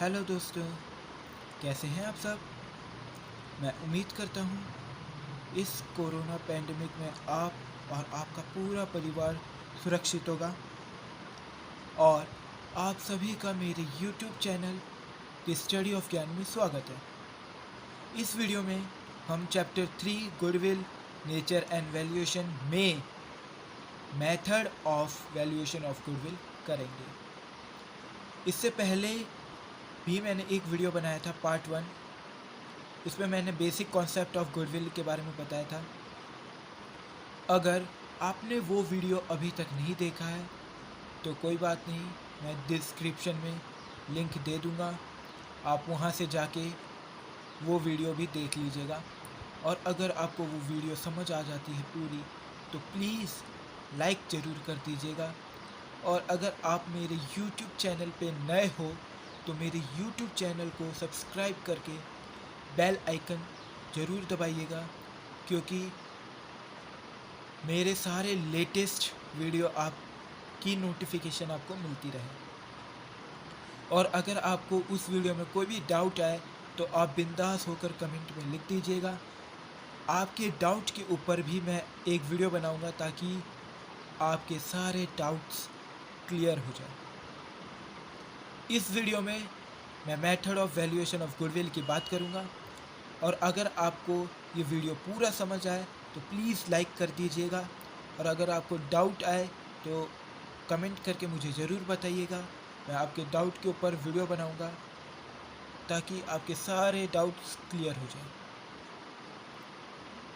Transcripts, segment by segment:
Hello दोस्तों, कैसे हैं आप सब। मैं उम्मीद करता हूँ इस कोरोना पैंडमिक में आप और आपका पूरा परिवार सुरक्षित होगा। और आप सभी का मेरे YouTube channel the study of Gyan में स्वागत है। इस वीडियो में हम chapter 3 goodwill nature and valuation में method of valuation of goodwill करेंगे। इससे पहले भी मैंने एक वीडियो बनाया था पार्ट 1। इसमें मैंने बेसिक कॉन्सेप्ट ऑफ गुडविल के बारे में बताया था। अगर आपने वो वीडियो अभी तक नहीं देखा है तो कोई बात नहीं, मैं डिस्क्रिप्शन में लिंक दे दूँगा, आप वहाँ से जाके वो वीडियो भी देख लीजिएगा। और अगर आपको वो वीडियो समझ आ जाती है पूरी तो प्लीज़ लाइक ज़रूर कर दीजिएगा। और अगर आप मेरे यूट्यूब चैनल पे नए हो तो मेरे यूट्यूब चैनल को सब्सक्राइब करके बेल आइकन ज़रूर दबाइएगा, क्योंकि मेरे सारे लेटेस्ट वीडियो आपकी नोटिफिकेशन आपको मिलती रहे। और अगर आपको उस वीडियो में कोई भी डाउट आए तो आप बिंदास होकर कमेंट में लिख दीजिएगा। आपके डाउट के ऊपर भी मैं एक वीडियो बनाऊंगा ताकि आपके सारे डाउट्स क्लियर हो जाए। इस वीडियो में मैं method of valuation of goodwill की बात करूंगा। और अगर आपको ये वीडियो पूरा समझ आए तो प्लीज़ लाइक कर दीजिएगा। और अगर आपको डाउट आए तो कमेंट करके मुझे ज़रूर बताइएगा। मैं आपके डाउट के ऊपर वीडियो बनाऊंगा ताकि आपके सारे डाउट्स क्लियर हो जाएं।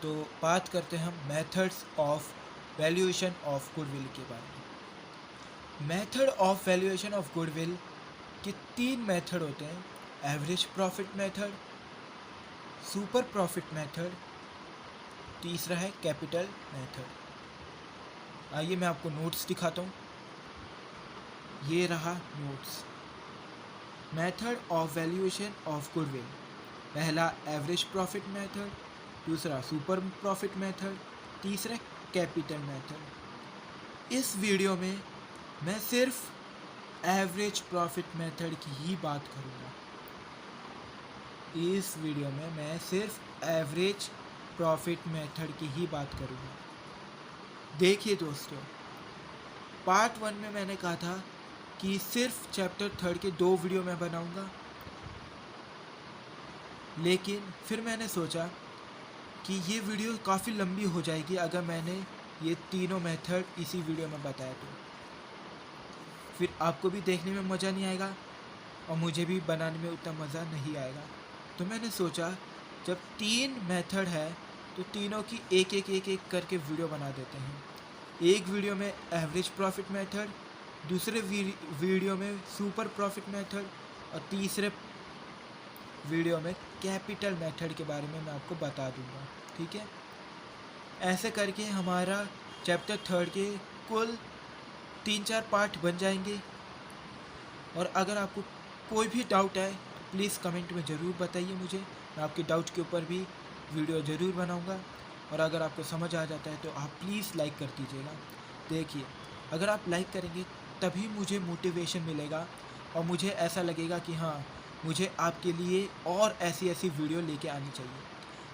तो बात करते हैं हम methods of valuation of goodwill के बारे में। Method of valuation of goodwill के 3 मेथड होते हैं: average profit method, super profit method, तीसरा है कैपिटल मेथड। आइए मैं आपको नोट्स दिखाता हूँ। ये रहा notes. Method of valuation of goodwill: पहला एवरेज प्रॉफिट मेथड, दूसरा सुपर प्रॉफिट मेथड, तीसरा कैपिटल मेथड। इस वीडियो में मैं सिर्फ एवरेज प्रॉफिट मेथड की ही बात करूँगा। इस वीडियो में मैं सिर्फ एवरेज प्रॉफिट मेथड की ही बात करूँगा। देखिए दोस्तों, पार्ट 1 में मैंने कहा था कि सिर्फ चैप्टर 3 के 2 वीडियो मैं बनाऊँगा, लेकिन फिर मैंने सोचा कि ये वीडियो काफ़ी लंबी हो जाएगी अगर मैंने ये तीनों मेथड इसी वीडियो में बताया तो फिर आपको भी देखने में मज़ा नहीं आएगा और मुझे भी बनाने में उतना मज़ा नहीं आएगा। तो मैंने सोचा जब 3 मेथड है तो तीनों की एक एक करके वीडियो बना देते हैं। एक वीडियो में एवरेज प्रॉफिट मेथड, दूसरे वीडियो में सुपर प्रॉफिट मेथड और तीसरे वीडियो में कैपिटल मेथड के बारे में मैं आपको बता दूंगा। ठीक है, ऐसे करके हमारा चैप्टर 3 के कुल 3-4 पार्ट बन जाएंगे। और अगर आपको कोई भी डाउट आए तो प्लीज़ कमेंट में ज़रूर बताइए मुझे, मैं आपके डाउट के ऊपर भी वीडियो ज़रूर बनाऊंगा। और अगर आपको समझ आ जाता है तो आप प्लीज़ लाइक कर दीजिएगा। देखिए, अगर आप लाइक करेंगे तभी मुझे मोटिवेशन मिलेगा और मुझे ऐसा लगेगा कि हाँ, मुझे आपके लिए और ऐसी ऐसी वीडियो लेके आनी चाहिए।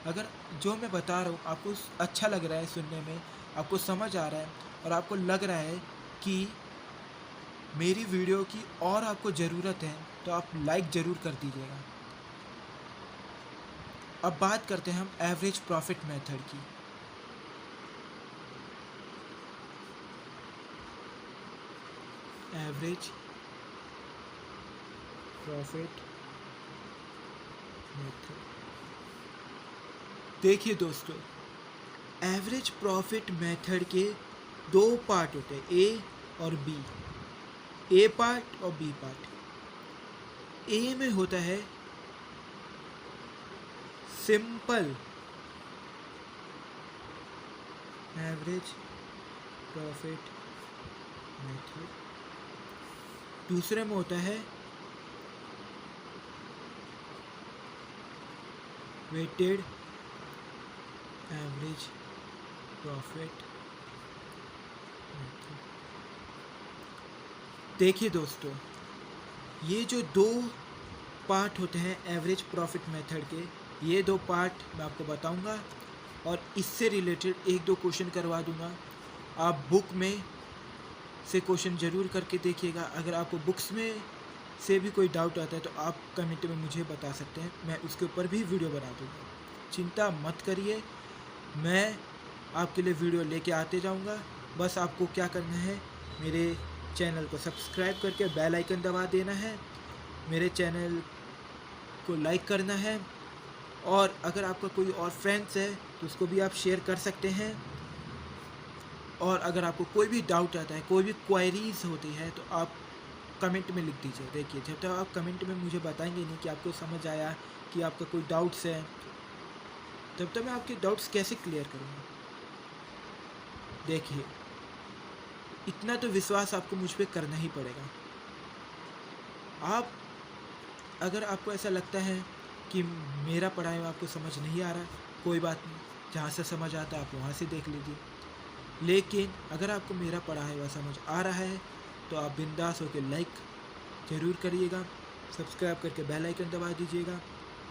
अगर जो मैं बता रहा हूँ आपको अच्छा लग रहा है सुनने में, आपको समझ आ रहा है और आपको लग रहा है कि मेरी वीडियो की और आपको ज़रूरत है तो आप लाइक ज़रूर कर दीजिएगा। अब बात करते हैं हम एवरेज प्रॉफिट मेथड की। Average profit method. देखिए दोस्तों, एवरेज प्रॉफिट मेथड के 2 पार्ट होते हैं, ए और बी। ए पार्ट और बी पार्ट। ए में होता है सिंपल एवरेज प्रॉफिट मेथड, दूसरे में होता है वेटेड एवरेज प्रॉफिट मेथड। देखिए दोस्तों, ये जो 2 पार्ट होते हैं एवरेज प्रॉफिट मेथड के, ये 2 पार्ट मैं आपको बताऊंगा और इससे रिलेटेड 1-2 क्वेश्चन करवा दूंगा। आप बुक में से क्वेश्चन ज़रूर करके देखिएगा। अगर आपको बुक्स में से भी कोई डाउट आता है तो आप कमेंट में मुझे बता सकते हैं, मैं उसके ऊपर भी वीडियो बना दूँगा। चिंता मत करिए, मैं आपके लिए वीडियो लेके आते जाऊँगा। बस आपको क्या करना है, मेरे चैनल को सब्सक्राइब करके बेल आइकन दबा देना है, मेरे चैनल को लाइक करना है, और अगर आपका कोई और फ्रेंड्स है तो उसको भी आप शेयर कर सकते हैं। और अगर आपको कोई भी डाउट आता है, कोई भी क्वेरीज होती है तो आप कमेंट में लिख दीजिए। देखिए, जब तक आप कमेंट में मुझे बताएंगे नहीं कि आपको समझ आया, कि आपका कोई डाउट्स है, तब तक मैं आपके डाउट्स कैसे क्लियर करूँगा। देखिए, इतना तो विश्वास आपको मुझ पे करना ही पड़ेगा। आप अगर आपको ऐसा लगता है कि मेरा पढ़ाई में आपको समझ नहीं आ रहा, कोई बात नहीं, जहाँ से समझ आता है आप वहाँ से देख लीजिए। लेकिन अगर आपको मेरा पढ़ाया हुआ समझ आ रहा है तो आप बिंदास होकर लाइक ज़रूर करिएगा, सब्सक्राइब करके बेल आइकन दबा दीजिएगा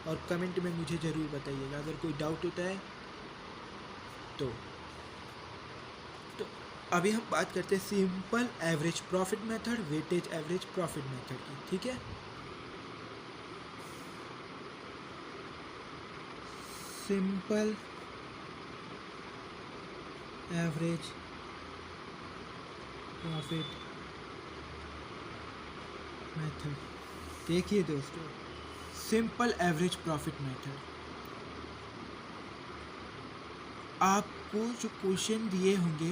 और कमेंट में मुझे ज़रूर बताइएगा अगर कोई डाउट होता है तो अभी हम बात करते हैं simple average profit method, weightage average profit method की। ठीक है, सिंपल एवरेज प्रॉफिट मेथड। देखिए दोस्तों, सिंपल एवरेज प्रॉफिट मेथड, आपको जो क्वेश्चन दिए होंगे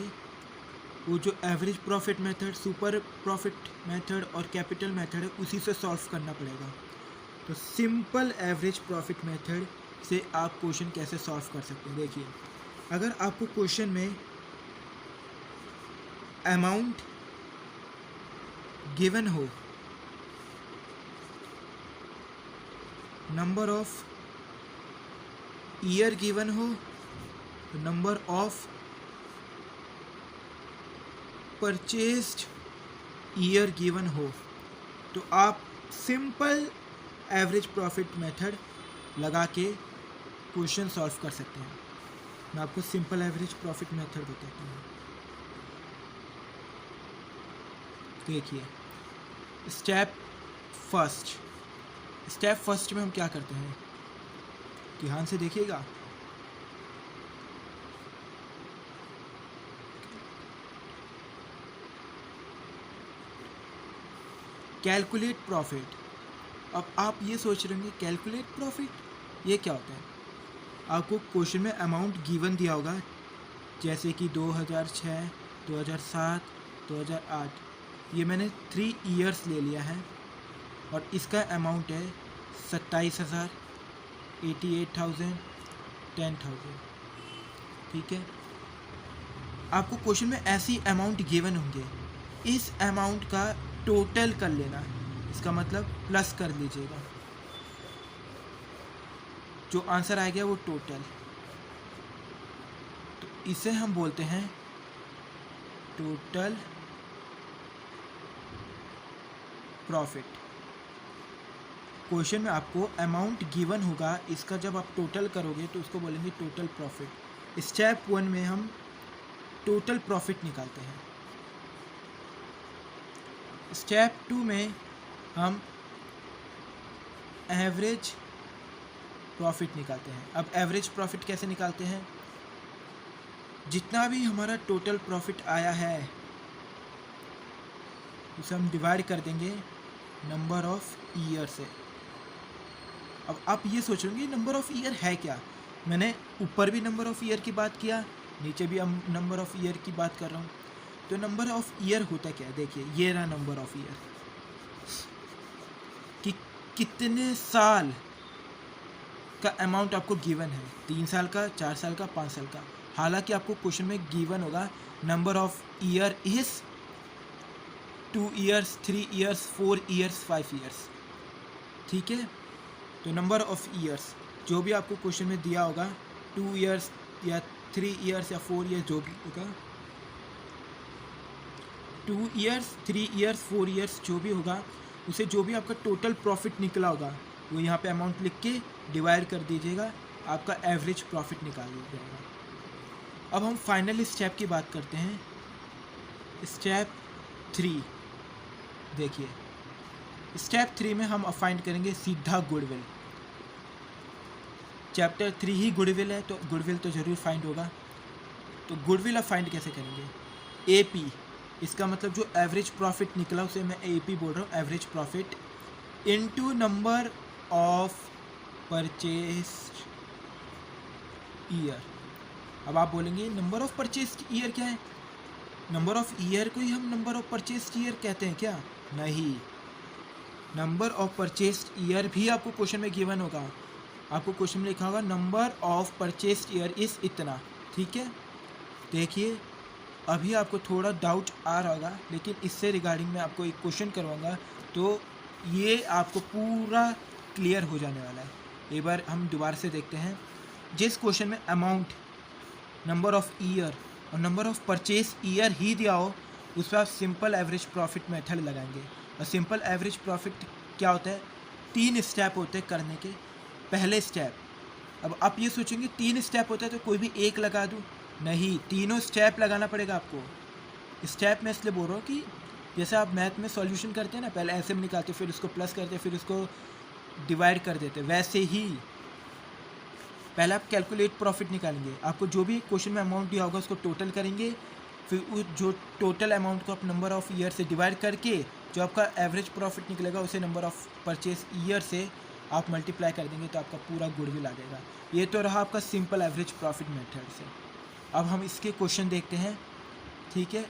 वो जो average profit method, super profit method और कैपिटल मेथड है, उसी से सॉल्व करना पड़ेगा। तो सिंपल एवरेज प्रॉफिट मेथड से आप क्वेश्चन कैसे सॉल्व कर सकते हैं। देखिए, अगर आपको क्वेश्चन में अमाउंट गिवन हो, नंबर ऑफ ईयर गिवन हो, number of purchased year given हो, तो आप सिंपल एवरेज प्रॉफिट मेथड लगा के क्वेश्चन सॉल्व कर सकते हैं। मैं आपको सिंपल एवरेज प्रॉफिट मेथड बताता हूँ। देखिए, स्टेप फर्स्ट में हम क्या करते हैं, ध्यान से देखिएगा। Calculate profit. अब आप ये सोच रहे होंगे कैलकुलेट प्रॉफिट ये क्या होता है। आपको क्वेश्चन में अमाउंट गिवन दिया होगा, जैसे कि 2006, 2007, 2008, ये मैंने 3 ईयर्स ले लिया है और इसका अमाउंट है 27,000, 88,000, 10,000। ठीक है, आपको क्वेश्चन में ऐसी अमाउंट गिवन होंगे, इस अमाउंट का टोटल कर लेना, इसका मतलब प्लस कर लीजिएगा, जो आंसर आ गया वो टोटल। तो इसे हम बोलते हैं टोटल प्रॉफिट। क्वेश्चन में आपको अमाउंट गिवन होगा, इसका जब आप टोटल करोगे तो उसको बोलेंगे टोटल प्रॉफिट। स्टेप 1 में हम टोटल प्रॉफिट निकालते हैं। स्टेप 2 में हम एवरेज प्रॉफिट निकालते हैं। अब एवरेज प्रॉफिट कैसे निकालते हैं, जितना भी हमारा टोटल प्रॉफिट आया है उसे हम डिवाइड कर देंगे नंबर ऑफ ईयर से। अब आप ये सोचेंगे नंबर ऑफ ईयर है क्या, मैंने ऊपर भी नंबर ऑफ ईयर की बात किया, नीचे भी हम नंबर ऑफ ईयर की बात कर रहा हूँ। तो नंबर ऑफ ईयर होता क्या है, देखिए ये रहा नंबर ऑफ ईयर, कि कितने साल का अमाउंट आपको गिवन है, 3 साल का, 4 साल का, 5 साल का। हालांकि आपको क्वेश्चन में गिवन होगा number of year is 2 years, 3 years, 4 years, 5 years. ठीक है, तो नंबर ऑफ ईयर्स जो भी आपको क्वेश्चन में दिया होगा, 2 ईयर्स या 3 ईयर्स या 4 ईयर्स, जो भी होगा, 2 ईयर्स, 3 ईयर्स, 4 ईयर्स जो भी होगा, उसे जो भी आपका टोटल प्रॉफिट निकला होगा वो यहाँ पे अमाउंट लिख के डिवाइड कर दीजिएगा, आपका एवरेज प्रॉफिट निकाल लिया जाएगा। अब हम फाइनल स्टेप की बात करते हैं, स्टेप 3। देखिए स्टेप 3 में हम फाइंड करेंगे सीधा गुडविल। चैप्टर 3 ही गुडविल है, तो गुडविल तो ज़रूर फाइंड होगा। तो गुडविल अब फाइंड कैसे करेंगे? एपी, इसका मतलब जो एवरेज प्रॉफिट निकला उसे मैं एपी बोल रहा हूँ, average profit into number of purchase year. अब आप बोलेंगे नंबर ऑफ परचेज ईयर क्या है? नंबर ऑफ ईयर को ही हम नंबर ऑफ परचेज ईयर कहते हैं क्या? नहीं, नंबर ऑफ परचेज ईयर भी आपको क्वेश्चन में गिवन होगा। आपको क्वेश्चन में लिखा होगा नंबर ऑफ परचेज ईयर इस इतना, ठीक है। देखिए अभी आपको थोड़ा डाउट आ रहा होगा, लेकिन इससे रिगार्डिंग मैं आपको एक क्वेश्चन करवाऊंगा तो ये आपको पूरा क्लियर हो जाने वाला है। एक बार हम दोबारा से देखते हैं। जिस क्वेश्चन में अमाउंट, नंबर ऑफ ईयर और नंबर ऑफ परचेज ईयर ही दिया हो, उस पर आप सिंपल एवरेज प्रॉफिट मेथड लगाएंगे। और सिंपल एवरेज प्रॉफिट क्या होता है? 3 स्टेप होते हैं करने के। पहले स्टेप, अब आप ये सोचेंगे 3 स्टेप होता है तो कोई भी एक लगा दूँ, नहीं, तीनों स्टेप लगाना पड़ेगा आपको। स्टेप मैं इसलिए बोल रहा हूँ कि जैसे आप मैथ में सॉल्यूशन करते हैं ना, पहले ऐसे में निकालते फिर उसको प्लस करते फिर उसको डिवाइड कर देते, वैसे ही पहले आप कैलकुलेट प्रॉफिट निकालेंगे। आपको जो भी क्वेश्चन में अमाउंट दिया होगा उसको टोटल करेंगे, फिर उस जो टोटल अमाउंट को आप नंबर ऑफ ईयर से डिवाइड करके जो आपका एवरेज प्रॉफिट निकलेगा उसे नंबर ऑफ परचेज ईयर से आप मल्टीप्लाई कर देंगे तो आपका पूरा गुडविल आ जाएगा। ये तो रहा आपका सिंपल एवरेज प्रॉफिट मेथड से। अब हम इसके क्वेश्चन देखते हैं, ठीक है।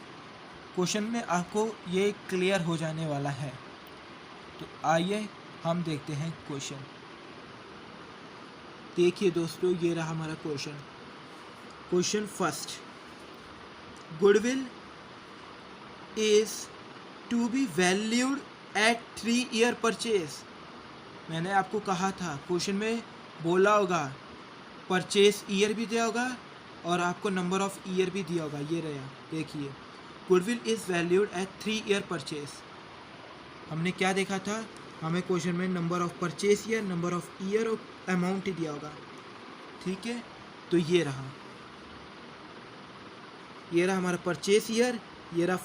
क्वेश्चन में आपको ये क्लियर हो जाने वाला है, तो आइए हम देखते हैं क्वेश्चन। देखिए दोस्तों, ये रहा हमारा question. Question first, goodwill is to be valued at 3 year purchase. मैंने आपको कहा था क्वेश्चन में बोला होगा परचेज ईयर भी दिया होगा और आपको नंबर ऑफ ईयर भी दिया होगा। ये रहा, देखिए goodwill is valued at 3 year purchase. हमने क्या देखा था? हमें क्वेश्चन में number of purchase year, number of year और अमाउंट ही दिया होगा, ठीक है। तो ये रहा हमारा परचेज ईयर, ये रहा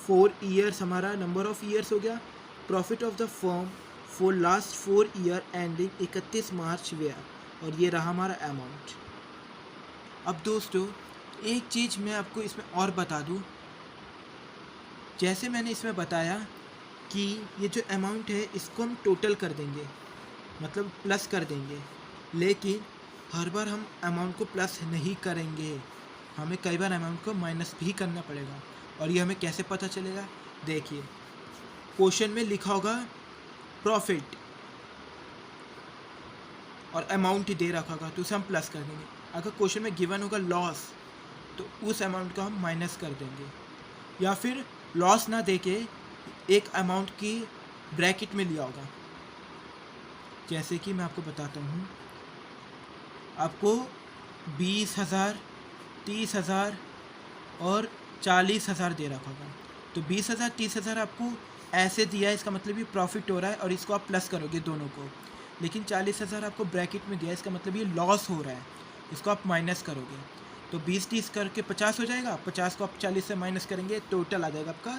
4 ईयर्स हमारा नंबर ऑफ ईयर्स हो गया। Profit of the firm for last 4 year ending 31 March were, और ये रहा हमारा अमाउंट। अब दोस्तों एक चीज़ मैं आपको इसमें और बता दूं, जैसे मैंने इसमें बताया कि ये जो अमाउंट है इसको हम टोटल कर देंगे, मतलब प्लस कर देंगे, लेकिन हर बार हम अमाउंट को प्लस नहीं करेंगे, हमें कई बार अमाउंट को माइनस भी करना पड़ेगा। और ये हमें कैसे पता चलेगा? देखिए क्वेश्चन में लिखा होगा प्रॉफिट और अमाउंट ही दे रखा होगा तो उसे हम प्लस कर देंगे। अगर क्वेश्चन में गिवन होगा लॉस तो उस अमाउंट को हम माइनस कर देंगे, या फिर लॉस ना देके एक अमाउंट की ब्रैकेट में लिया होगा। जैसे कि मैं आपको बताता हूँ, आपको 20,000, 30,000 और 40,000 दे रखा होगा। तो 20,000, 30,000 आपको ऐसे दिया है, इसका मतलब ये प्रॉफिट हो रहा है और इसको आप प्लस करोगे दोनों को। लेकिन 40,000 आपको ब्रैकेट में दिया है, इसका मतलब ये लॉस हो रहा है, इसको आप माइनस करोगे। तो 20-30 करके 50 हो जाएगा, 50 को आप 40 से माइनस करेंगे, टोटल आ जाएगा आपका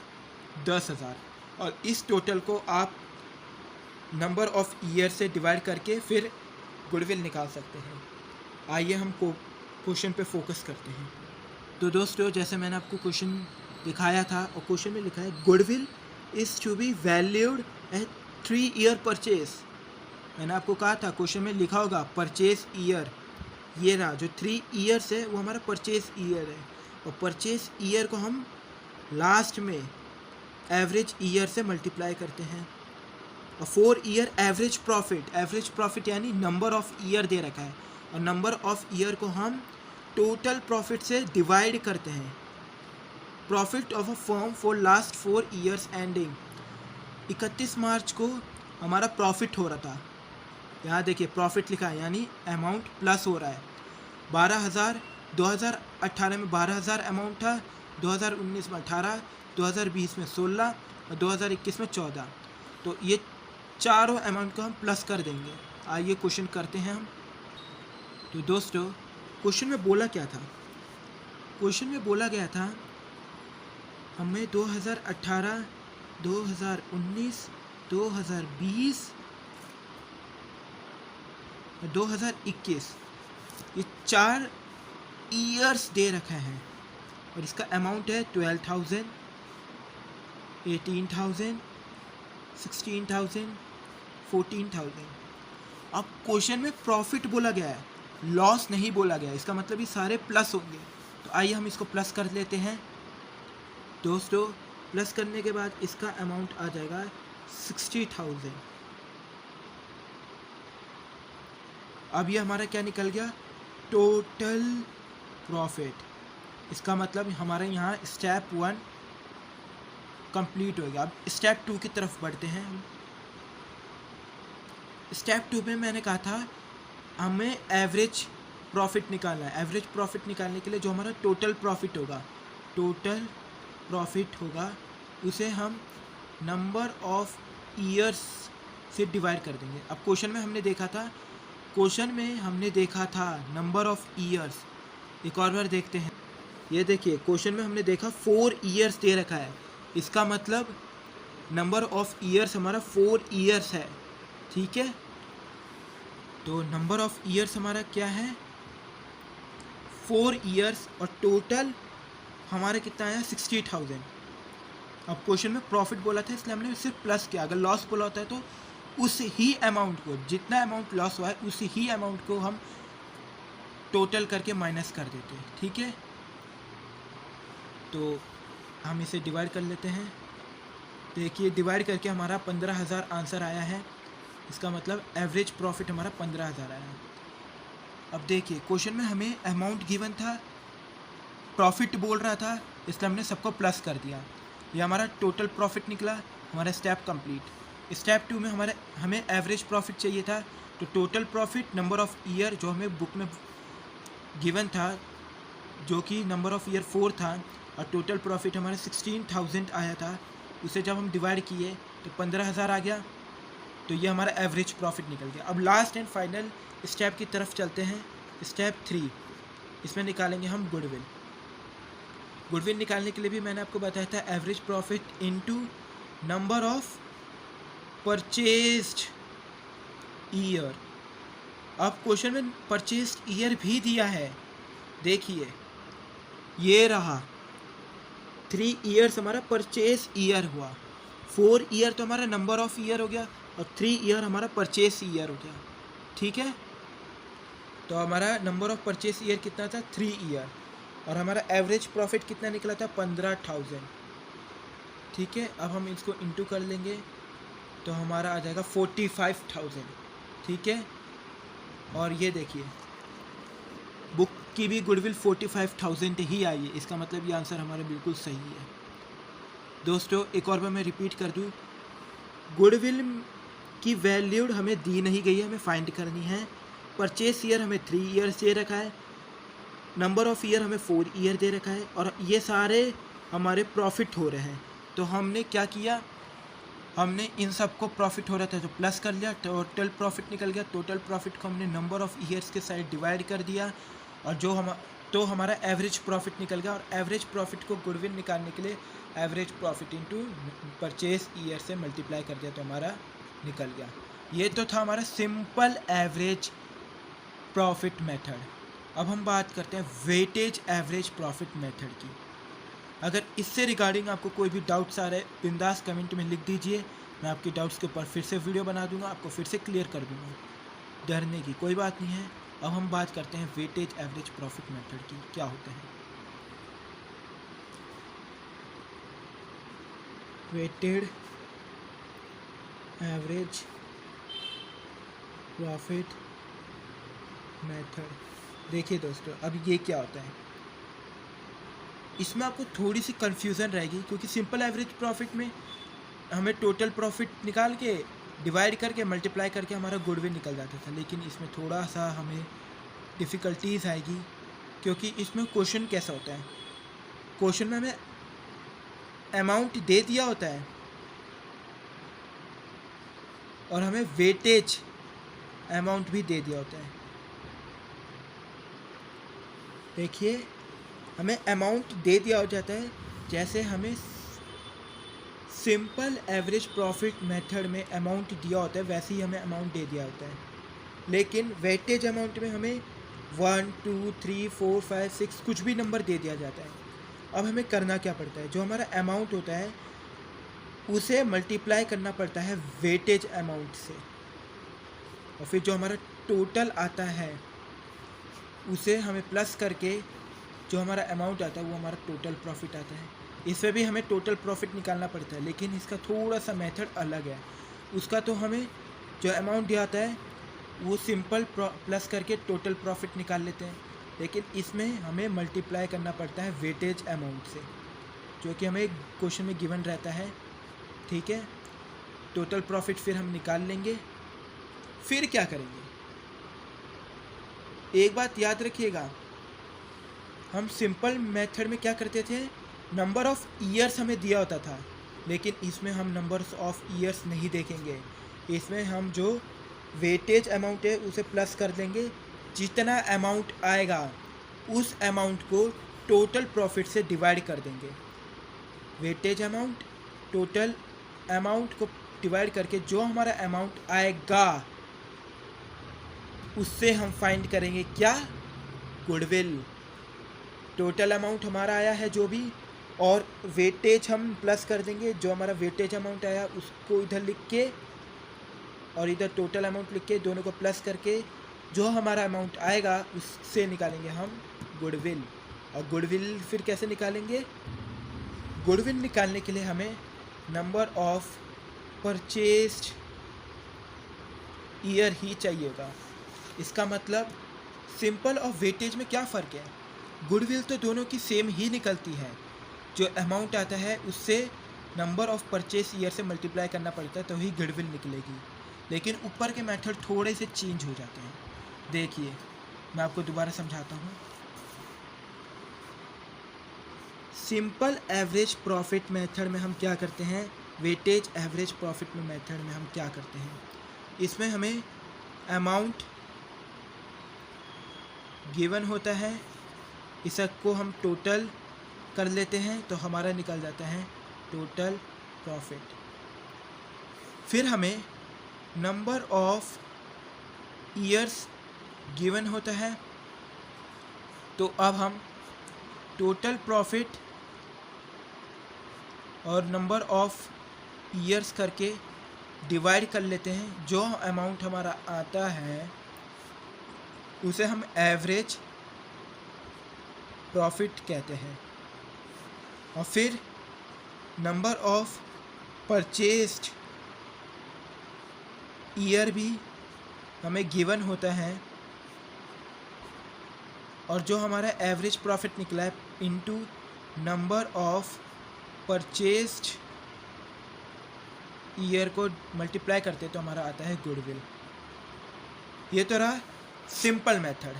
10,000। और इस टोटल को आप नंबर ऑफ ईयर से डिवाइड करके फिर गुडविल निकाल सकते हैं। आइए हम क्वेश्चन पे फोकस करते हैं। तो दोस्तों जैसे मैंने आपको क्वेश्चन दिखाया था और क्वेश्चन में लिखा है goodwill is to be valued at 3 year purchase. मैंने आपको कहा था क्वेश्चन में लिखा होगा परचेज ईयर, ये रहा जो 3 ईयर्स है वो हमारा परचेज ईयर है, और परचेज ईयर को हम लास्ट में एवरेज ईयर से मल्टीप्लाई करते हैं। और 4 ईयर एवरेज प्रॉफिट यानी नंबर ऑफ ईयर दे रखा है, और नंबर ऑफ ईयर को हम टोटल प्रॉफिट से डिवाइड करते हैं। Profit of a firm for last 4 years ending 31 मार्च को हमारा प्रॉफिट हो रहा था। यहाँ देखिए प्रॉफिट लिखा है, यानी अमाउंट प्लस हो रहा है। 12,000 2018 में 12,000 अमाउंट था, 2019 में 18, 2020 में 16 और 2021 में 14। तो ये चारों अमाउंट को हम प्लस कर देंगे। आइए क्वेश्चन करते हैं हम। तो दोस्तों क्वेश्चन में बोला क्या था? क्वेश्चन में बोला गया था हमें 2018, 2019, 2020, 2021 ये 4 ईयर्स दे रखे हैं और इसका अमाउंट है 12,000, 18,000, 16,000, 14,000। अब क्वेश्चन में प्रॉफिट बोला गया है, लॉस नहीं बोला गया है, इसका मतलब ये सारे प्लस होंगे। तो आइए हम इसको प्लस कर लेते हैं दोस्तों। प्लस करने के बाद इसका अमाउंट आ जाएगा 60,000। अब ये हमारा क्या निकल गया? Total profit. इसका मतलब हमारे यहाँ स्टेप 1 कंप्लीट हो गया। अब स्टेप 2 की तरफ बढ़ते हैं हम। स्टेप 2 में मैंने कहा था हमें एवरेज प्रॉफिट निकालना है। एवरेज प्रॉफिट निकालने के लिए जो हमारा टोटल प्रॉफिट होगा उसे हम नंबर ऑफ ईयर्स से डिवाइड कर देंगे। अब क्वेश्चन में हमने देखा था नंबर ऑफ ईयर्स। एक और बार देखते हैं। ये देखिए क्वेश्चन में हमने देखा 4 ईयर्स दे रखा है, इसका मतलब नंबर ऑफ ईयर्स हमारा 4 ईयर्स है। ठीक है, तो नंबर ऑफ ईयर्स हमारा क्या है? 4 ईयर्स और टोटल हमारा कितना है? 60,000। अब क्वेश्चन में प्रॉफिट बोला था इसलिए हमने सिर्फ प्लस किया। अगर लॉस बोला होता है तो उस ही अमाउंट को, जितना अमाउंट लॉस हुआ है उस ही अमाउंट को हम टोटल करके माइनस कर देते हैं। ठीक है, तो हम इसे डिवाइड कर लेते हैं। देखिए डिवाइड करके हमारा 15,000 आंसर आया है। इसका मतलब एवरेज प्रॉफिट हमारा 15,000 आया है। अब देखिए क्वेश्चन में हमें अमाउंट गिवन था, प्रॉफिट बोल रहा था, इसलिए हमने सबको प्लस कर दिया। ये हमारा टोटल प्रॉफिट निकला, हमारा स्टेप कंप्लीट। स्टेप 2 में हमें एवरेज प्रॉफिट चाहिए था, तो total profit number of year जो हमें बुक में गिवन था, जो कि नंबर ऑफ ईयर 4 था, और टोटल प्रॉफिट हमारा 16,000 आया था, उसे जब हम डिवाइड किए तो 15,000 आ गया। तो ये हमारा एवरेज प्रॉफिट निकल गया। अब लास्ट एंड फाइनल स्टेप की तरफ चलते हैं। स्टेप 3, इसमें निकालेंगे हम गुडविल। गुडविल निकालने के लिए भी मैंने आपको बताया था average profit into number of purchased year. अब क्वेश्चन में परचेज्ड ईयर भी दिया है, देखिए ये रहा 3 ईयर्स हमारा परचेज ईयर हुआ, 4 ईयर तो हमारा नंबर ऑफ ईयर हो गया और 3 ईयर हमारा परचेज ईयर हो गया। ठीक है, तो हमारा नंबर ऑफ परचेज ईयर कितना था? 3 ईयर, और हमारा एवरेज प्रॉफिट कितना निकला था? 15,000। ठीक है, अब हम इसको इंटू कर लेंगे तो हमारा आ जाएगा 45,000। ठीक है, और ये देखिए बुक की भी गुडविल 45,000 ही आई है, इसका मतलब ये आंसर हमारा बिल्कुल सही है। दोस्तों एक और बार मैं रिपीट कर दूँ, गुडविल की वैल्यू हमें दी नहीं गई है, हमें फाइंड करनी है। परचेस ईयर हमें 3 ईयर्स दे रखा है, नंबर ऑफ ईयर हमें 4 ईयर दे रखा है, और ये सारे हमारे प्रॉफिट हो रहे हैं। तो हमने क्या किया, हमने इन सबको प्रॉफिट हो रहा था तो प्लस कर लिया, टोटल प्रॉफिट निकल गया। टोटल प्रॉफिट को हमने नंबर ऑफ ईयर्स के साथ डिवाइड कर दिया, और जो हमारा एवरेज प्रॉफिट निकल गया। और एवरेज प्रॉफिट को गुडविल निकालने के लिए average profit into purchase year से मल्टीप्लाई कर दिया तो हमारा निकल गया। ये तो था हमारा सिंपल एवरेज प्रॉफिट मेथड। अब हम बात करते हैं वेटेज एवरेज प्रॉफिट मेथड की। अगर इससे रिगार्डिंग आपको कोई भी डाउट्स आ रहे हैं बिंदास कमेंट में लिख दीजिए, मैं आपके डाउट्स के ऊपर फिर से वीडियो बना दूंगा, आपको फिर से क्लियर कर दूंगा। डरने की कोई बात नहीं है। अब हम बात करते हैं वेटेज एवरेज प्रॉफिट मेथड की, क्या होते हैं वेटेड एवरेज प्रॉफिट मेथड। देखिए दोस्तों अब ये क्या होता है, इसमें आपको थोड़ी सी कन्फ्यूज़न रहेगी, क्योंकि सिंपल एवरेज प्रॉफिट में हमें टोटल प्रॉफिट निकाल के डिवाइड करके मल्टीप्लाई करके हमारा गुडविल निकल जाता था, लेकिन इसमें थोड़ा सा हमें डिफ़िकल्टीज आएगी, क्योंकि इसमें क्वेश्चन कैसा होता है, क्वेश्चन में हमें अमाउंट दे दिया होता है और हमें वेटेज अमाउंट भी दे दिया होता है। देखिए हमें अमाउंट दे दिया हो जाता है, जैसे हमें सिंपल एवरेज प्रॉफिट मेथड में अमाउंट दिया होता है वैसे ही हमें अमाउंट दे दिया होता है। लेकिन वेटेज अमाउंट में हमें 1 2 3 4 5 6 कुछ भी नंबर दे दिया जाता है। अब हमें करना क्या पड़ता है, जो हमारा अमाउंट होता है उसे मल्टीप्लाई करना पड़ता है वेटेज अमाउंट से, और फिर जो हमारा टोटल आता है उसे हमें प्लस करके जो हमारा अमाउंट आता है वो हमारा टोटल प्रॉफिट आता है। इसमें भी हमें टोटल प्रॉफिट निकालना पड़ता है, लेकिन इसका थोड़ा सा मेथड अलग है। उसका तो हमें जो अमाउंट दिया आता है वो सिंपल प्लस करके टोटल प्रॉफिट निकाल लेते हैं, लेकिन इसमें हमें मल्टीप्लाई करना पड़ता है वेटेज अमाउंट से, जो कि हमें क्वेश्चन में गिवन रहता है। ठीक है, टोटल प्रॉफिट फिर हम निकाल लेंगे। फिर क्या करेंगे, एक बात याद रखिएगा, हम सिंपल मेथड में क्या करते थे, नंबर ऑफ़ ईयर्स हमें दिया होता था, लेकिन इसमें हम नंबर्स ऑफ़ ईयर्स नहीं देखेंगे। इसमें हम जो वेटेज अमाउंट है उसे प्लस कर देंगे, जितना अमाउंट आएगा उस अमाउंट को टोटल प्रॉफिट से डिवाइड कर देंगे। वेटेज अमाउंट टोटल अमाउंट को डिवाइड करके जो हमारा अमाउंट आएगा उससे हम फाइंड करेंगे क्या, गुडविल। टोटल अमाउंट हमारा आया है जो भी, और वेटेज हम प्लस कर देंगे, जो हमारा वेटेज अमाउंट आया उसको इधर लिख के और इधर टोटल अमाउंट लिख के दोनों को प्लस करके जो हमारा अमाउंट आएगा उससे निकालेंगे हम गुडविल। और गुडविल फिर कैसे निकालेंगे, गुडविल निकालने के लिए हमें नंबर ऑफ परचेज्ड ईयर ही चाहिएगा। इसका मतलब सिंपल और वेटेज में क्या फ़र्क है, गुडविल तो दोनों की सेम ही निकलती है। जो अमाउंट आता है उससे नंबर ऑफ़ परचेज ईयर से मल्टीप्लाई करना पड़ता है तो ही गुडविल निकलेगी, लेकिन ऊपर के मेथड थोड़े से चेंज हो जाते हैं। देखिए मैं आपको दोबारा समझाता हूँ। सिंपल एवरेज प्रॉफिट मेथड में हम क्या करते हैं, वेटेज एवरेज प्रॉफिट में मेथड में हम क्या करते हैं, इसमें हमें अमाउंट गिवन होता है, इसको हम टोटल कर लेते हैं तो हमारा निकल जाता है टोटल प्रॉफिट। फिर हमें नंबर ऑफ ईयर्स गिवन होता है, तो अब हम टोटल प्रॉफिट और नंबर ऑफ ईयर्स करके डिवाइड कर लेते हैं। जो अमाउंट हमारा आता है उसे हम एवरेज प्रॉफिट कहते हैं। और फिर नंबर ऑफ परचेज्ड ईयर भी हमें गिवन होता है, और जो हमारा एवरेज प्रॉफिट निकला है into number of purchased year को मल्टीप्लाई करते तो हमारा आता है गुडविल। ये तो रहा सिंपल मेथड,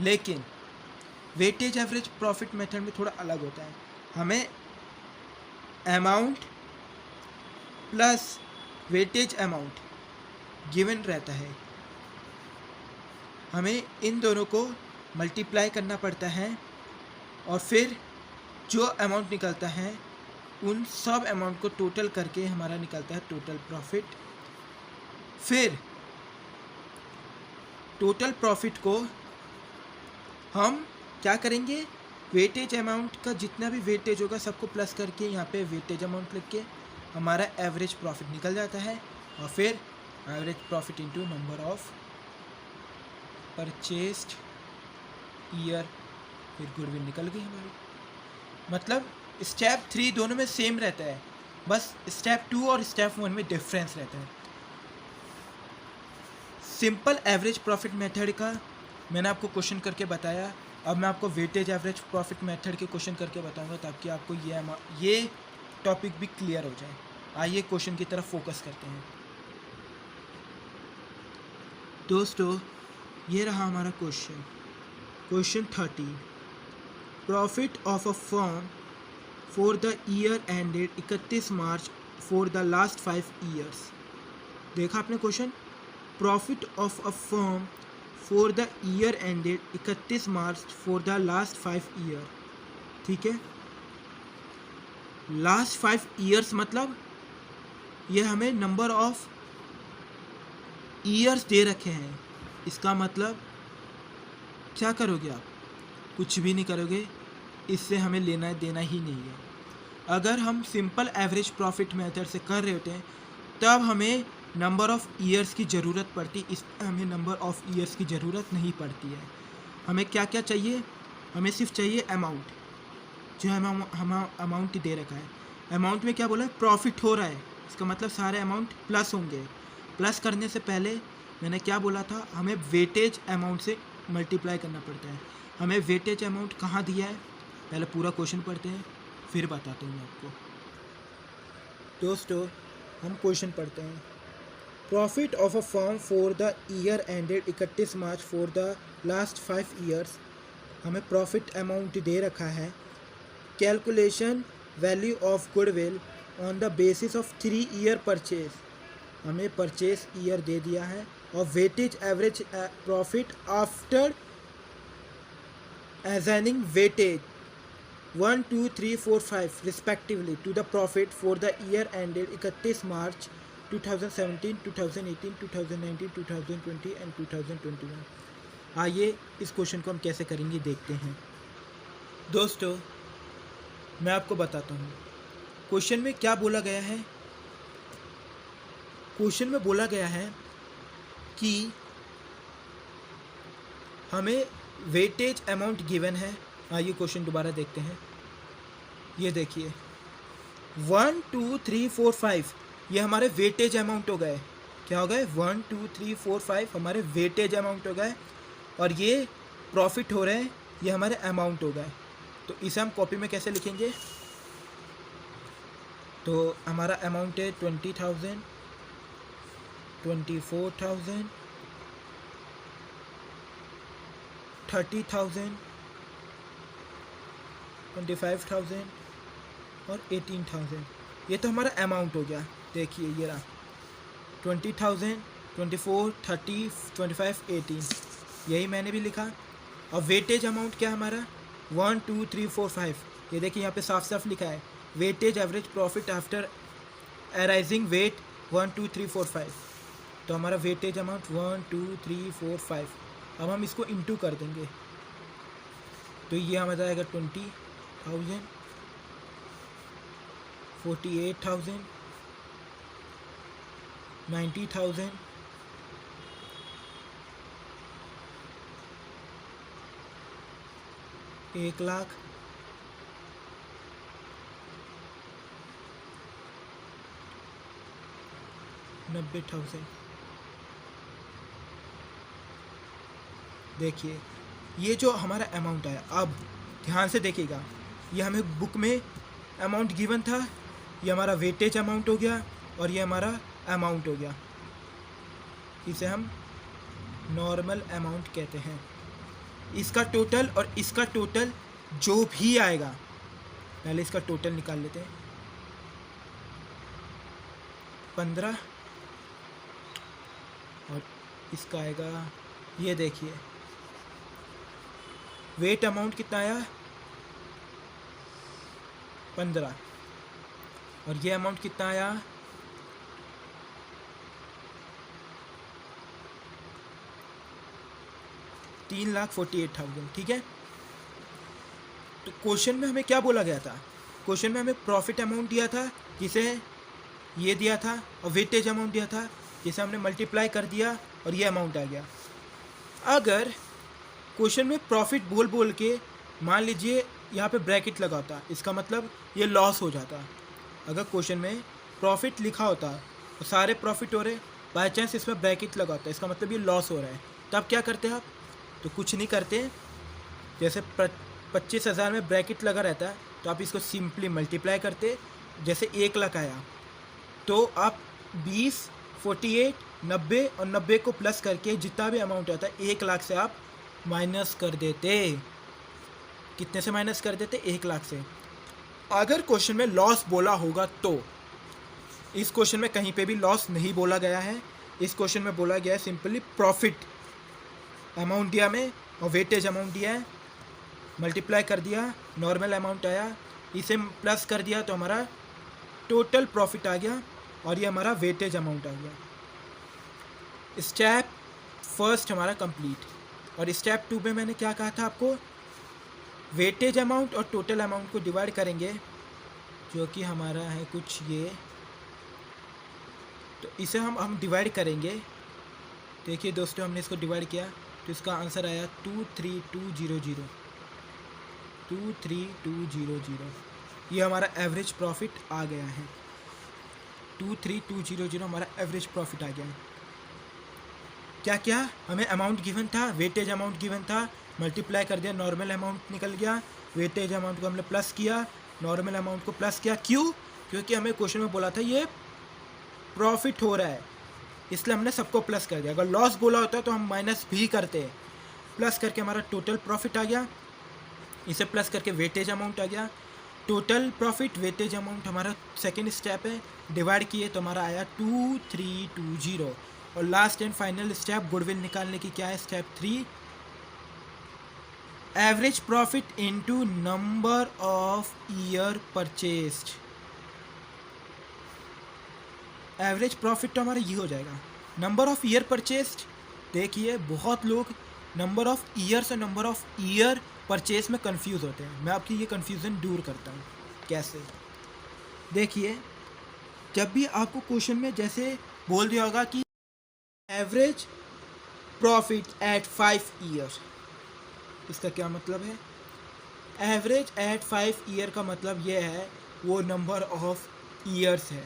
लेकिन वेटेज एवरेज प्रॉफिट मेथड में थोड़ा अलग होता है। हमें amount plus weightage amount given रहता है, हमें इन दोनों को मल्टीप्लाई करना पड़ता है, और फिर जो अमाउंट निकलता है उन सब अमाउंट को टोटल करके हमारा निकलता है टोटल प्रॉफिट। फिर टोटल प्रॉफिट को हम क्या करेंगे, वेटेज अमाउंट का जितना भी वेटेज होगा सबको प्लस करके यहाँ पे वेटेज अमाउंट लिख के हमारा एवरेज प्रॉफिट निकल जाता है, और फिर average profit into number of purchased year, फिर गुडविल निकल गई हमारी। मतलब स्टेप 3 दोनों में सेम रहता है, बस स्टेप 2 और स्टेप 1 में डिफरेंस रहता है। सिंपल एवरेज प्रॉफिट मेथड का मैंने आपको क्वेश्चन करके बताया, अब मैं आपको वेटेज एवरेज प्रॉफिट मेथड के क्वेश्चन करके बताऊंगा ताकि आपको ये टॉपिक भी क्लियर हो जाए। आइए क्वेश्चन की तरफ फोकस करते हैं। दोस्तों ये रहा हमारा question, question 30। Profit of a firm for the year ended 31 March for the last 5 years। देखा आपने question, profit of a firm for the year ended 31 March for the last 5 year. ठीक है, लास्ट 5 ईयर्स मतलब ये हमें number of years they रखे हैं। इसका मतलब क्या करोगे आप? कुछ भी नहीं करोगे, इससे हमें लेना देना ही नहीं है। अगर हम सिंपल एवरेज प्रॉफिट मेथड से कर रहे होते हैं तब हमें नंबर ऑफ़ ईयर्स की ज़रूरत पड़ती, इसमें हमें नंबर ऑफ़ ईयर्स की ज़रूरत नहीं पड़ती है। हमें क्या क्या चाहिए? हमें सिर्फ चाहिए अमाउंट, जो हम अमाउंट दे रखा है। अमाउंट में क्या बोला है? प्रॉफिट हो रहा है, इसका मतलब सारे अमाउंट प्लस होंगे। प्लस करने से पहले मैंने क्या बोला था? हमें वेटेज अमाउंट से मल्टीप्लाई करना पड़ता है। हमें वेटेज अमाउंट कहाँ दिया है? पहले पूरा क्वेश्चन पढ़ते हैं, फिर बताता हूँ मैं आपको। दोस्तों, हम क्वेश्चन पढ़ते हैं। Profit of a firm for the year ended 31 March for the last 5 years. हमें प्रॉफिट अमाउंट दे रखा है। Calculation value of goodwill on the basis of 3 year purchase. हमें परचेज ईयर दे दिया है। और weightage average profit after assigning weightage 1, 2, 3, 4, 5 respectively to the profit for the year ended 31 March 2017, 2018, 2019, 2020 and 2021। आइए इस question को हम कैसे करेंगे देखते हैं। दोस्तों, मैं आपको बताता हूँ क्वेश्चन में क्या बोला गया है। क्वेश्चन में बोला गया है कि हमें वेटेज अमाउंट गिवन है। आइए क्वेश्चन दोबारा देखते हैं। ये देखिए 1, 2, 3, 4, 5 ये हमारे वेटेज अमाउंट हो गए। क्या हो गए? 1, 2, 3, 4, 5 हमारे वेटेज अमाउंट हो गए। और ये प्रॉफिट हो रहे हैं, ये हमारे अमाउंट हो गए। तो इसे हम कॉपी में कैसे लिखेंगे? तो हमारा अमाउंट है 20,000, 24,000, 30,000, 25,000 और 18,000। ये तो हमारा अमाउंट हो गया। देखिए ये रहा 20,000, 24, 30, 25, 18, यही मैंने भी लिखा। और वेटेज अमाउंट क्या हमारा? 1, 2, 3, 4, 5। ये देखिए यहाँ पे साफ साफ लिखा है weighted average profit after arising weight 1, 2, 3, 4, 5। तो हमारा वेटेज अमाउंट 1, 2, 3, 4, 5। अब हम इसको इंटू कर देंगे तो ये हमारा आएगा 20,000, 48,000, 90,000, 1,00,000, 90,000। देखिए ये जो हमारा अमाउंट आया, अब ध्यान से देखिएगा, ये हमें बुक में अमाउंट गिवन था, ये हमारा वेटेज अमाउंट हो गया और ये हमारा अमाउंट हो गया। इसे हम नॉर्मल अमाउंट कहते हैं। इसका टोटल और इसका टोटल जो भी आएगा, पहले इसका टोटल निकाल लेते हैं। 15 और इसका आएगा, ये देखिए वेट अमाउंट कितना आया? 15। और ये अमाउंट कितना आया? 3,48,000। ठीक है, तो क्वेश्चन में हमें क्या बोला गया था? क्वेश्चन में हमें प्रॉफिट अमाउंट दिया था, जिसे ये दिया था, और वेटेज अमाउंट दिया था, जिसे हमने मल्टीप्लाई कर दिया और ये अमाउंट आ गया। अगर क्वेश्चन में प्रॉफिट बोल बोल के मान लीजिए यहाँ पे ब्रैकेट लगा होता, इसका मतलब ये लॉस हो जाता। अगर क्वेश्चन में प्रॉफिट लिखा होता और सारे प्रॉफिट हो रहे, बाई चांस इसमें ब्रैकेट लगा होता, इसका मतलब ये लॉस हो रहा है, तब क्या करते हैं आप? तो कुछ नहीं करते। जैसे 25,000 में ब्रैकेट लगा रहता है तो आप इसको सिंपली मल्टीप्लाई करते। जैसे 1,00,000 आया तो आप 20, 48, 90 और 90 को प्लस करके जितना भी अमाउंट आता है 1,00,000 से आप माइनस कर देते। कितने से माइनस कर देते? 1,00,000 से। अगर क्वेश्चन में लॉस बोला होगा तो इस क्वेश्चन में कहीं पे भी लॉस नहीं बोला गया है। इस क्वेश्चन में बोला गया है सिंपली प्रॉफिट। अमाउंट दिया में और वेटेज अमाउंट दिया है, मल्टीप्लाई कर दिया, नॉर्मल अमाउंट आया, इसे प्लस कर दिया तो हमारा टोटल प्रॉफिट आ गया और ये हमारा वेटेज अमाउंट आ गया। स्टेप फर्स्ट हमारा कंप्लीट। और स्टेप 2 में मैंने क्या कहा था आपको, वेटेज अमाउंट और टोटल अमाउंट को डिवाइड करेंगे, जो कि हमारा है कुछ ये, तो इसे हम डिवाइड करेंगे। देखिए दोस्तों, हमने इसको डिवाइड किया तो इसका आंसर आया 23200। 23200 ये हमारा एवरेज प्रॉफिट आ गया है। 23200 हमारा एवरेज प्रॉफिट आ गया है। क्या क्या हमें अमाउंट गिवन था, वेटेज अमाउंट गिवन था, मल्टीप्लाई कर दिया, नॉर्मल अमाउंट निकल गया, वेटेज अमाउंट को हमने प्लस किया, नॉर्मल अमाउंट को प्लस किया। क्यों? क्योंकि हमें क्वेश्चन में बोला था ये प्रॉफिट हो रहा है, इसलिए हमने सबको प्लस कर दिया। अगर लॉस बोला होता तो हम माइनस भी करते। प्लस करके हमारा टोटल प्रॉफिट आ गया, इसे प्लस करके वेटेज अमाउंट आ गया। टोटल प्रॉफिट वेटेज अमाउंट हमारा सेकेंड स्टेप है, डिवाइड किए तो हमारा आया 2320। और last and final step goodwill निकालने की क्या है, step 3, average profit into number of year purchased. Average profit तो हमारा ये हो जाएगा, नंबर ऑफ ईयर परचेस्ड। देखिए बहुत लोग नंबर ऑफ ईयर्स और नंबर ऑफ ईयर परचेज में कंफ्यूज होते हैं। मैं आपकी ये कंफ्यूजन दूर करता हूँ। कैसे? देखिए, जब भी आपको क्वेश्चन में जैसे बोल दिया होगा कि एवरेज प्रॉफिट एट 5 ईयर, इसका क्या मतलब है? एवरेज एट 5 ईयर का मतलब ये है वो नंबर ऑफ ईयर्स है।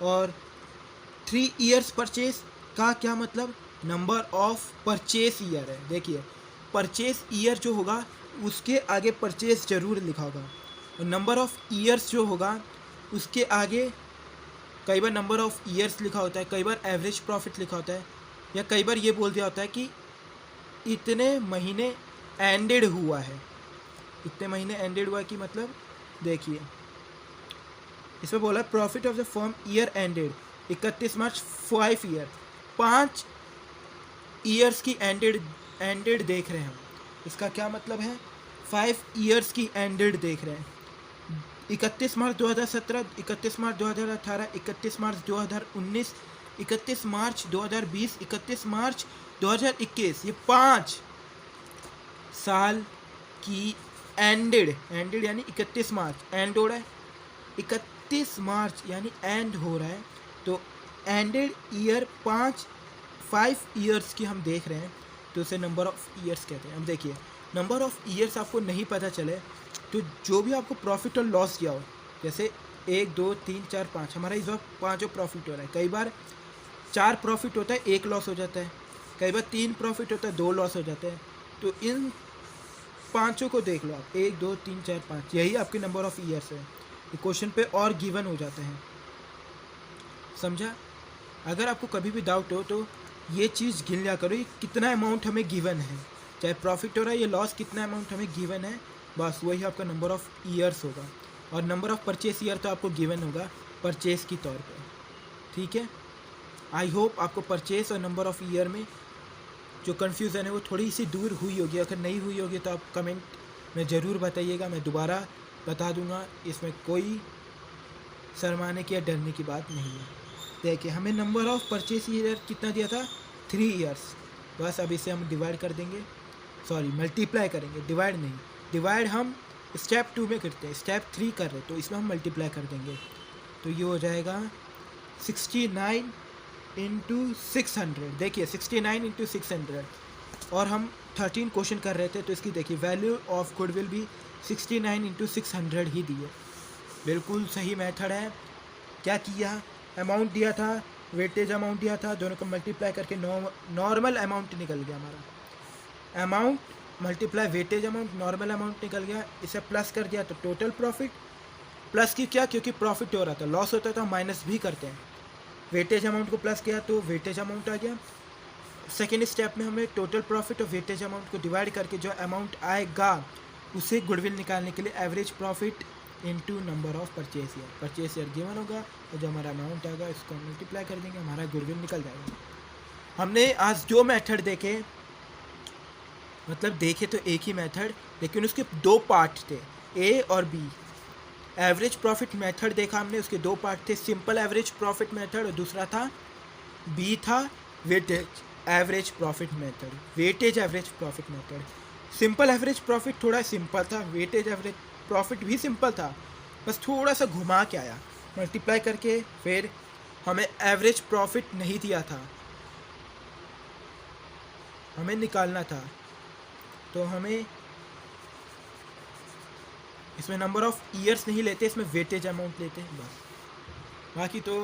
और 3 ईयर्स परचेज का क्या मतलब, नंबर ऑफ परचेस ईयर है। देखिए परचेस ईयर जो होगा उसके आगे परचेस जरूर लिखा होगा, और नंबर ऑफ ईयर्स जो होगा उसके आगे कई बार नंबर ऑफ ईयर्स लिखा होता है, कई बार एवरेज प्रॉफिट लिखा होता है, या कई बार ये बोल दिया होता है कि इतने महीने एंडेड हुआ है। इतने महीने एंडेड हुआ की मतलब, देखिए इसमें बोला profit of the firm year ended 31 March 5 year, 5 years की एंडेड देख रहे हैं हम। इसका क्या मतलब है, 5 ईयर्स की एंडेड देख रहे हैं। 31 मार्च 2017, 31 मार्च 2018, 31 मार्च 2019, 31 मार्च 2020, 31 मार्च 2021, ये 5 साल की एंडेड यानी 31 मार्च एंड हो रहा है, 31 मार्च यानी एंड हो रहा है, तो एंडेड ईयर 5 ईयर्स की हम देख रहे हैं, तो उसे नंबर ऑफ ईयर्स कहते हैं। अब देखिए नंबर ऑफ ईयर्स आपको नहीं पता चले तो जो भी आपको प्रॉफिट और लॉस किया हो, जैसे 1 2 3 4 5, हमारा इस बार 5 प्रॉफिट हो रहा है, कई बार 4 प्रॉफिट होता है 1 लॉस हो जाता है, कई बार 3 प्रॉफिट होता है 2 लॉस हो जाते हैं। तो इन 5 को देख लो आप, 1 2 3 4 5, यही आपके नंबर ऑफ ईयर्स है। ये क्वेश्चन पे और गिवन हो जाते हैं, समझा? अगर आपको कभी भी डाउट हो तो ये चीज़ गिन लिया करो, ये कितना अमाउंट हमें गिवन है, चाहे प्रॉफिट हो रहा है या लॉस, कितना अमाउंट हमें गिवन है, बस वही आपका नंबर ऑफ ईयर्स होगा। और नंबर ऑफ परचेस ईयर तो आपको गिवन होगा परचेस की तौर पे, ठीक है? आई होप आपको परचेस और नंबर ऑफ ईयर में जो कन्फ्यूज़न है वो थोड़ी सी दूर हुई होगी। अगर नहीं हुई होगी तो आप कमेंट में ज़रूर बताइएगा, मैं दोबारा बता दूंगा। इसमें कोई शर्माने की या डरने की बात नहीं है। देखिए हमें नंबर ऑफ परचेस ईयर कितना दिया था, 3 ईयर्स। बस अब इसे हम डिवाइड कर देंगे, सॉरी मल्टीप्लाई करेंगे, डिवाइड नहीं। डिवाइड हम स्टेप 2 में करते हैं, स्टेप 3 कर रहे तो इसमें हम मल्टीप्लाई कर देंगे, तो ये हो जाएगा 69 इंटू 600। देखिए 69 इंटू 600, और हम 13 क्वेश्चन कर रहे थे तो इसकी देखिए वैल्यू ऑफ गुडविल भी 69 इंटू 600 ही दी है। बिल्कुल सही मेथड है। क्या किया, अमाउंट दिया था, वेटेज अमाउंट दिया था, दोनों को मल्टीप्लाई करके नॉर्मल अमाउंट निकल गया हमारा। Amount multiply weightage amount, normal amount निकल गया, इसे प्लस कर दिया तो टोटल प्रॉफिट। प्लस की क्या, क्योंकि प्रॉफिट हो रहा था, लॉस होता है तो हम माइनस भी करते हैं। वेटेज अमाउंट को प्लस किया तो वेटेज अमाउंट आ गया। सेकेंड स्टेप में हमें टोटल प्रॉफिट और वेटेज अमाउंट को डिवाइड करके जो अमाउंट आएगा उसे गुडविल निकालने के लिए average profit into number of purchase year given होगा और जो हमारा अमाउंट आएगा इसको मल्टीप्लाई कर देंगे, हमारा गुडविल निकल जाएगा। हमने आज जो मेथड देखे, मतलब देखे तो एक ही मेथड, लेकिन उसके दो पार्ट थे, ए और बी। एवरेज प्रॉफिट मेथड देखा हमने, उसके दो पार्ट थे, सिंपल एवरेज प्रॉफिट मेथड और दूसरा था बी था weightage average profit method, weightage average profit method. Simple average profit थोड़ा सिंपल था, वेटेज एवरेज प्रॉफिट भी सिंपल था, बस थोड़ा सा घुमा के आया मल्टीप्लाई करके। फिर हमें एवरेज प्रॉफिट नहीं दिया था, हमें निकालना था, तो हमें इसमें नंबर ऑफ ईयर्स नहीं लेते, इसमें वेटेज अमाउंट लेते हैं बस। बाकी तो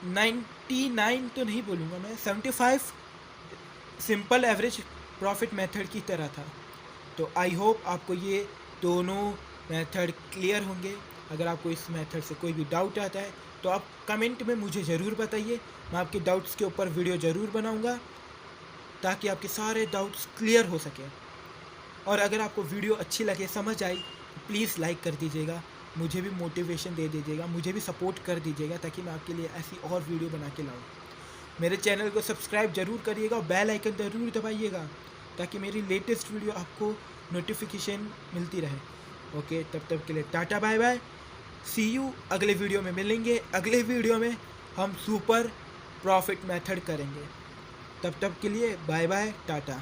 99 तो नहीं बोलूँगा मैं, 75 सिंपल एवरेज प्रॉफिट मेथड की तरह था। तो आई होप आपको ये दोनों मेथड क्लियर होंगे। अगर आपको इस मेथड से कोई भी डाउट आता है तो आप कमेंट में मुझे ज़रूर बताइए, मैं आपके डाउट्स के ऊपर वीडियो ज़रूर बनाऊँगा ताकि आपके सारे डाउट्स क्लियर हो सके। और अगर आपको वीडियो अच्छी लगे, समझ आई, तो प्लीज़ लाइक कर दीजिएगा, मुझे भी मोटिवेशन दे दीजिएगा, मुझे भी सपोर्ट कर दीजिएगा ताकि मैं आपके लिए ऐसी और वीडियो बना के लाऊँ। मेरे चैनल को सब्सक्राइब ज़रूर करिएगा और बेल आइकन ज़रूर दबाइएगा ताकि मेरी लेटेस्ट वीडियो आपको नोटिफिकेशन मिलती रहे। ओके, तब तक के लिए tata bye bye, see you. अगले वीडियो में मिलेंगे, अगले वीडियो में हम सुपर प्रॉफिट मेथड करेंगे। तब तक के लिए बाय बाय, टाटा।